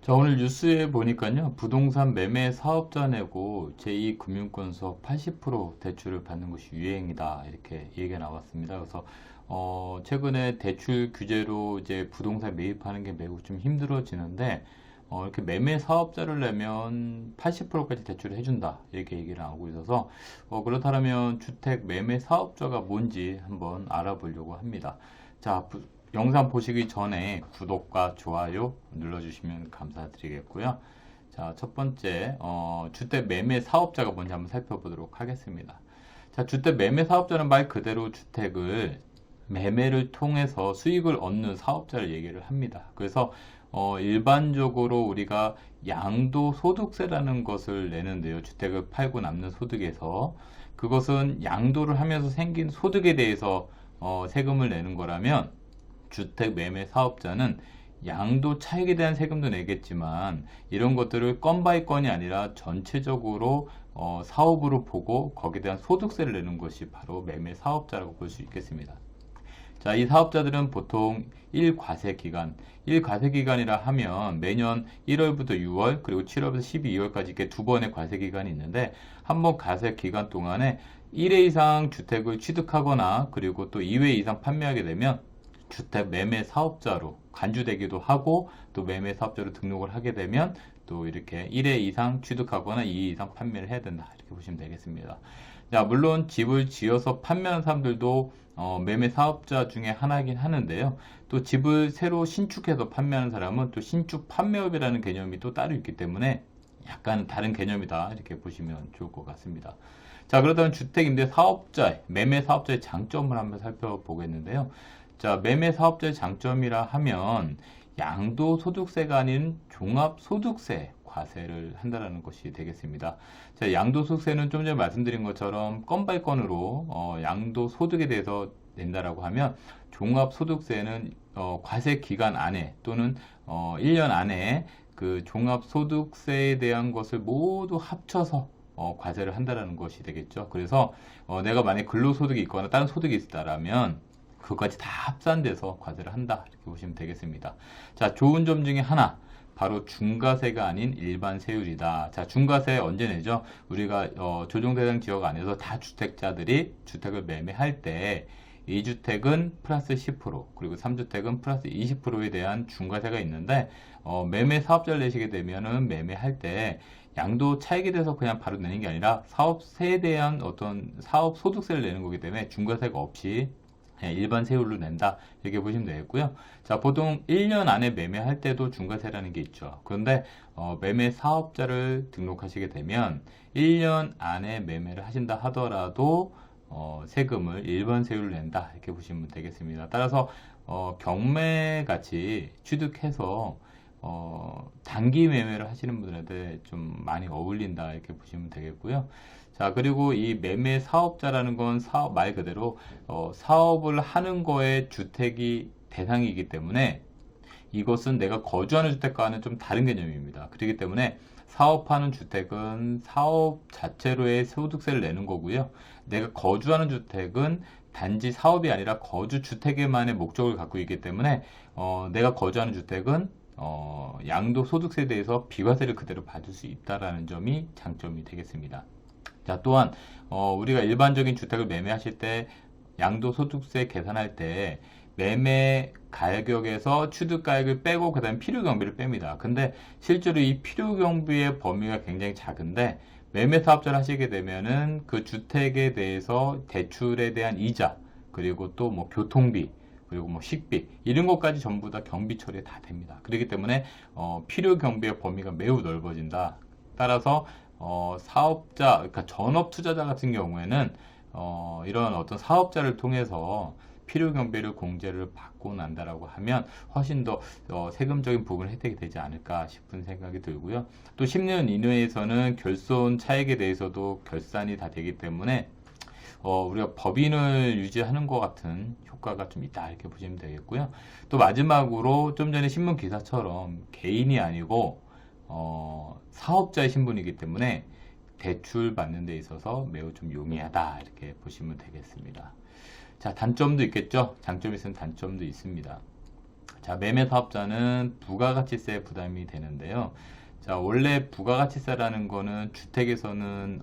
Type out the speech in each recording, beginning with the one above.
자, 오늘 뉴스에 보니까요, 부동산 매매 사업자 내고 제2금융권 수업 80% 대출을 받는 것이 유행이다. 이렇게 얘기가 나왔습니다. 그래서, 최근에 대출 규제로 이제 부동산 매입하는 게 매우 좀 힘들어지는데, 이렇게 매매 사업자를 내면 80%까지 대출을 해준다. 이렇게 얘기를 나오고 있어서, 그렇다면 주택 매매 사업자가 뭔지 한번 알아보려고 합니다. 자, 영상 보시기 전에 구독과 좋아요 눌러주시면 감사드리겠고요. 자, 첫 번째, 주택 매매 사업자가 뭔지 한번 살펴보도록 하겠습니다. 자, 주택 매매 사업자는 말 그대로 주택을 매매를 통해서 수익을 얻는 사업자를 얘기를 합니다. 그래서 일반적으로 우리가 양도소득세라는 것을 내는데요. 주택을 팔고 남는 소득에서 그것은 양도를 하면서 생긴 소득에 대해서 세금을 내는 거라면 주택 매매 사업자는 양도 차익에 대한 세금도 내겠지만 이런 것들을 건 바이 건이 아니라 전체적으로 사업으로 보고 거기에 대한 소득세를 내는 것이 바로 매매 사업자라고 볼 수 있겠습니다. 자, 이 사업자들은 보통 1과세 기간, 1과세 기간이라 하면 매년 1월부터 6월, 그리고 7월부터 12월까지 이렇게 두 번의 과세 기간이 있는데, 한 번 과세 기간 동안에 1회 이상 주택을 취득하거나, 그리고 또 2회 이상 판매하게 되면 주택 매매 사업자로 간주되기도 하고, 또 매매 사업자로 등록을 하게 되면 또 이렇게 1회 이상 취득하거나 2회 이상 판매를 해야 된다. 이렇게 보시면 되겠습니다. 자, 물론 집을 지어서 판매하는 사람들도 매매 사업자 중에 하나이긴 하는데요. 또 집을 새로 신축해서 판매하는 사람은 또 신축 판매업이라는 개념이 또 따로 있기 때문에 약간 다른 개념이다. 이렇게 보시면 좋을 것 같습니다. 자, 그렇다면 주택임대 사업자의, 매매 사업자의 장점을 한번 살펴보겠는데요. 자, 매매 사업자의 장점이라 하면 양도소득세가 아닌 종합소득세 과세를 한다는 것이 되겠습니다. 자, 양도소득세는 좀 전에 말씀드린 것처럼 건 바이 건으로 양도소득에 대해서 낸다라고 하면 종합소득세는 과세 기간 안에 또는 1년 안에 그 종합소득세에 대한 것을 모두 합쳐서 과세를 한다는 것이 되겠죠. 그래서 내가 만약에 근로소득이 있거나 다른 소득이 있다라면 그것까지 다 합산돼서 과세를 한다. 이렇게 보시면 되겠습니다. 자, 좋은 점 중에 하나. 바로 중과세가 아닌 일반 세율이다. 자, 중과세 언제 내죠? 우리가 조정대상 지역 안에서 다주택자들이 주택을 매매할 때 2주택은 플러스 10%, 그리고 3주택은 플러스 20%에 대한 중과세가 있는데 매매 사업자를 내시게 되면은 매매할 때 양도 차익에 대해서 그냥 바로 내는 게 아니라 사업세에 대한 어떤 사업 소득세를 내는 거기 때문에 중과세가 없이 일반 세율로 낸다. 이렇게 보시면 되겠고요. 자, 보통 1년 안에 매매할 때도 중과세라는 게 있죠. 그런데 매매 사업자를 등록하시게 되면 1년 안에 매매를 하신다 하더라도 세금을 일반 세율로 낸다. 이렇게 보시면 되겠습니다. 따라서 경매같이 취득해서 단기 매매를 하시는 분들한테 좀 많이 어울린다. 이렇게 보시면 되겠고요. 자, 그리고 이 매매 사업자라는 건 사업 말 그대로 사업을 하는 거에 주택이 대상이기 때문에 이것은 내가 거주하는 주택과는 좀 다른 개념입니다. 그렇기 때문에 사업하는 주택은 사업 자체로의 소득세를 내는 거고요. 내가 거주하는 주택은 단지 사업이 아니라 거주 주택에만의 목적을 갖고 있기 때문에 내가 거주하는 주택은 양도소득세에 대해서 비과세를 그대로 받을 수 있다라는 점이 장점이 되겠습니다. 자, 또한 우리가 일반적인 주택을 매매하실 때 양도소득세 계산할 때 매매 가격에서 취득가액을 빼고 그 다음에 필요경비를 뺍니다. 근데 실제로 이 필요경비의 범위가 굉장히 작은데 매매 사업자를 하시게 되면은 그 주택에 대해서 대출에 대한 이자 그리고 또 뭐 교통비 그리고 뭐 식비 이런 것까지 전부 다 경비 처리 다 됩니다. 그렇기 때문에 필요 경비의 범위가 매우 넓어진다. 따라서 사업자, 그러니까 전업 투자자 같은 경우에는 이런 어떤 사업자를 통해서 필요 경비를 공제를 받고 난다라고 하면 훨씬 더 세금적인 부분 혜택이 되지 않을까 싶은 생각이 들고요. 또 10년 이내에서는 결손 차익에 대해서도 결산이 다 되기 때문에 우리가 법인을 유지하는 것 같은 효과가 좀 있다 이렇게 보시면 되겠고요. 또 마지막으로 좀 전에 신문 기사처럼 개인이 아니고 사업자의 신분이기 때문에 대출 받는 데 있어서 매우 좀 용이하다 이렇게 보시면 되겠습니다. 자, 단점도 있겠죠. 장점이 있으면 단점도 있습니다. 자, 매매 사업자는 부가가치세 부담이 되는데요. 자, 원래 부가가치세라는 거는 주택에서는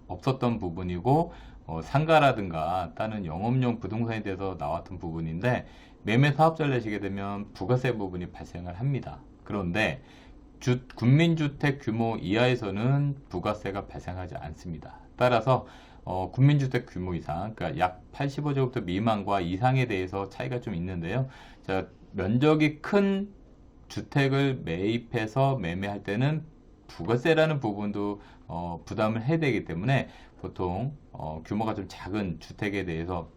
없었던 부분이고, 상가라든가 다른 영업용 부동산에 대해서 나왔던 부분인데, 매매 사업자를 내시게 되면 부가세 부분이 발생을 합니다. 그런데 국민주택 규모 이하에서는 부가세가 발생하지 않습니다. 따라서 국민주택 규모 이상, 그러니까 약 85제곱미터 미만과 이상에 대해서 차이가 좀 있는데요. 자, 면적이 큰 주택을 매입해서 매매할 때는 부가세라는 부분도 부담을 해야 되기 때문에 보통 규모가 좀 작은 주택에 대해서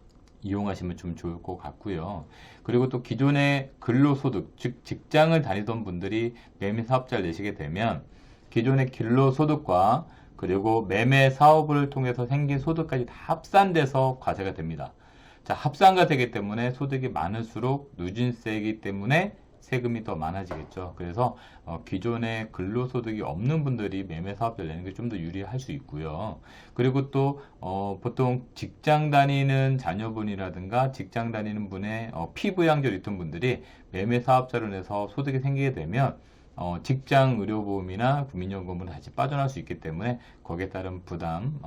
이용하시면 좀 좋을 것 같고요. 그리고 또 기존의 근로소득, 즉 직장을 다니던 분들이 매매 사업자를 내시게 되면 기존의 근로소득과 그리고 매매 사업을 통해서 생긴 소득까지 다 합산돼서 과세가 됩니다. 자, 합산가 되기 때문에 소득이 많을수록 누진세이기 때문에 세금이 더 많아지겠죠. 그래서 기존에 근로소득이 없는 분들이 매매 사업자를 내는 게 좀 더 유리할 수 있고요. 그리고 또 보통 직장 다니는 자녀분이라든가 직장 다니는 분의 피부양절 있던 분들이 매매 사업자를 내서 소득이 생기게 되면 직장 의료보험이나 국민연금으로 다시 빠져나올 수 있기 때문에 거기에 따른 부담,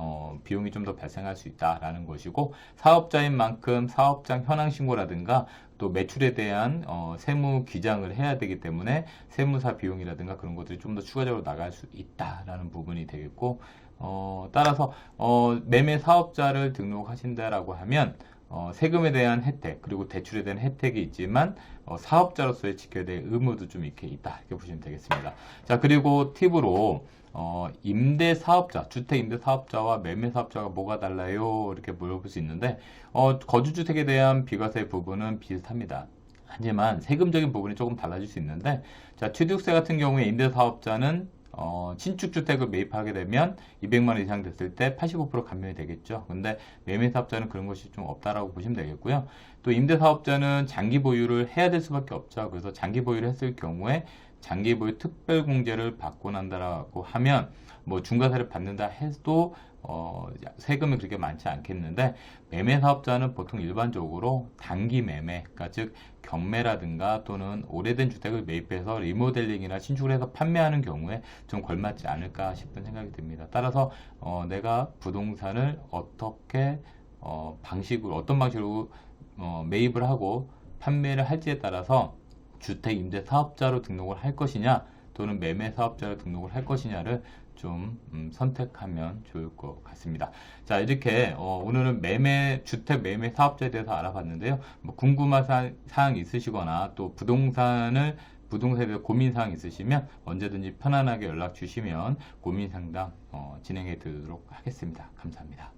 비용이 좀 더 발생할 수 있다라는 것이고, 사업자인 만큼 사업장 현황 신고라든가 또 매출에 대한 세무 기장을 해야 되기 때문에 세무사 비용이라든가 그런 것들이 좀 더 추가적으로 나갈 수 있다라는 부분이 되겠고, 따라서 매매 사업자를 등록하신다라고 하면 세금에 대한 혜택 그리고 대출에 대한 혜택이 있지만 사업자로서의 지켜야 될 의무도 좀 이렇게 있다, 이렇게 보시면 되겠습니다. 자, 그리고 팁으로 임대 사업자, 주택 임대 사업자와 매매 사업자가 뭐가 달라요? 이렇게 물어볼 수 있는데 거주주택에 대한 비과세 부분은 비슷합니다. 하지만 세금적인 부분이 조금 달라질 수 있는데, 자, 취득세 같은 경우에 임대 사업자는 신축주택을 매입하게 되면 200만 원 이상 됐을 때 85% 감면이 되겠죠. 근데 매매사업자는 그런 것이 좀 없다라고 보시면 되겠고요. 또 임대사업자는 장기 보유를 해야 될 수밖에 없죠. 그래서 장기 보유를 했을 경우에 장기 보유 특별공제를 받고 난다라고 하면 뭐 중과세를 받는다 해도 세금이 그렇게 많지 않겠는데, 매매 사업자는 보통 일반적으로 단기 매매, 그러니까 즉 경매라든가 또는 오래된 주택을 매입해서 리모델링이나 신축을 해서 판매하는 경우에 좀 걸맞지 않을까 싶은 생각이 듭니다. 따라서 내가 부동산을 어떻게 방식으로 어떤 방식으로 매입을 하고 판매를 할지에 따라서 주택 임대 사업자로 등록을 할 것이냐 또는 매매 사업자로 등록을 할 것이냐를 좀 선택하면 좋을 것 같습니다. 자, 이렇게 오늘은 주택 매매 사업자에 대해서 알아봤는데요. 뭐 궁금한 사항 있으시거나 또 부동산에 대해서 고민 사항 있으시면 언제든지 편안하게 연락 주시면 고민 상담 진행해 드리도록 하겠습니다. 감사합니다.